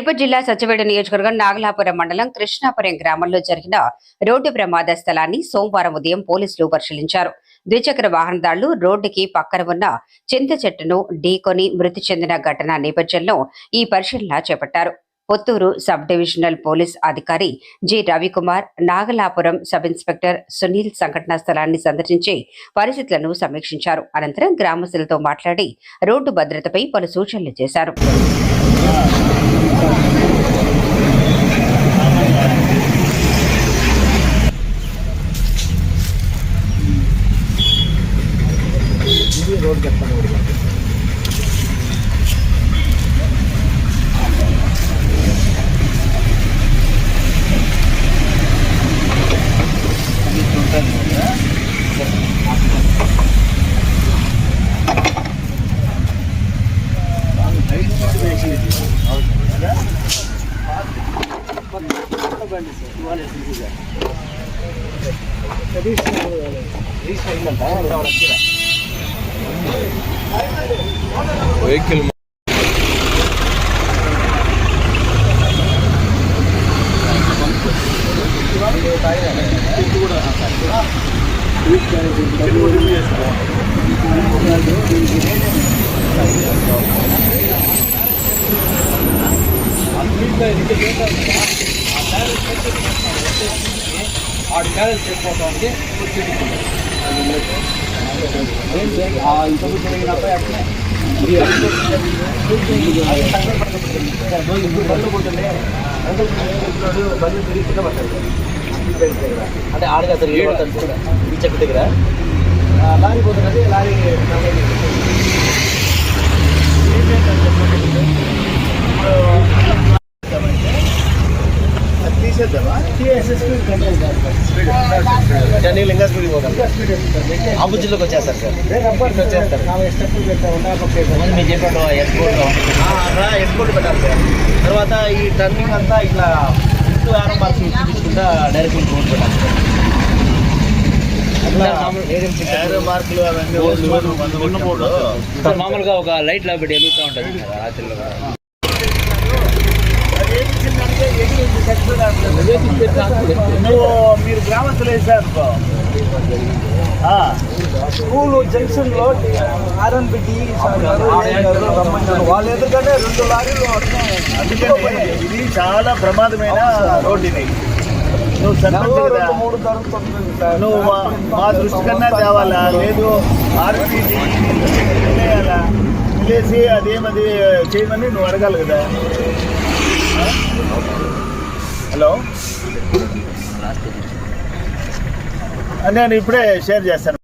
తిరుపతి జిల్లా సత్యవేడ నియోజకవర్గం నాగలాపురం మండలం కృష్ణాపురం గ్రామంలో జరిగిన రోడ్డు ప్రమాద స్థలాన్ని సోమవారం ఉదయం పోలీసులు పరిశీలించారు. ద్విచక్ర వాహనదారులు రోడ్డుకి పక్కన ఉన్న చింత చెట్టును ఢీకొని మృతి చెందిన ఘటన నేపథ్యంలో ఈ పరిశీలన చేపట్టారు. పొత్తూరు సబ్ డివిజనల్ పోలీస్ అధికారి G Ravikumar, Nagalapuram sub inspector Sunil సంఘటనా స్థలాన్ని సందర్శించి పరిస్థితులను సమీక్షించారు. అనంతరం గ్రామస్తులతో మాట్లాడి రోడ్డు భద్రతపై పలు సూచనలు చేశారు. వెహికల్ ఆడు క్యారెల్ చేసుకోవడానికి ఇంతకు జరిగినప్పుడు అట్లే బండి తిరిగి కింద పట్టాడు. అంటే ఆడగా తిరిగి ఈ చెట్టు దగ్గర లారీ పోతున్నది. లారీ లింగా స్పీడ్ ఆపోజిట్లోకి వచ్చేస్తారు సార్. వచ్చేస్తారు మీరు చెప్పాడు ఎస్పోర్ట్ పెట్టాలి సార్. తర్వాత ఈ టర్నింగ్ అంతా ఇట్లా ఇంటూ యారో మార్క్స్ చూపించుకుంటా డైరెక్ట్ రోడ్ పెట్టాలి సార్. మామూలుగా ఒక లైట్ లా పెట్టి వెలుగుతూ ఉంటుంది రాత్రిలో. మీరు గ్రామస్తులు వేసారు స్కూల్ జంక్షన్ లో ఆర్ఎన్ పెట్టి వాళ్ళు ఎందుకంటే 2 లారీలు. అందుకని ఇది చాలా ప్రమాదమైన రోడ్డు. ఇది నువ్వు నువ్వు మా దృష్టి కన్నా తేవాలా, లేదు ఆర్ఎన్పీటీ వెళ్ళేయాలా, వెళ్ళేసి అదేమది చేయమని నువ్వు అడగాలి కదా. హలో, నేను ఇప్పుడే షేర్ చేస్తాను.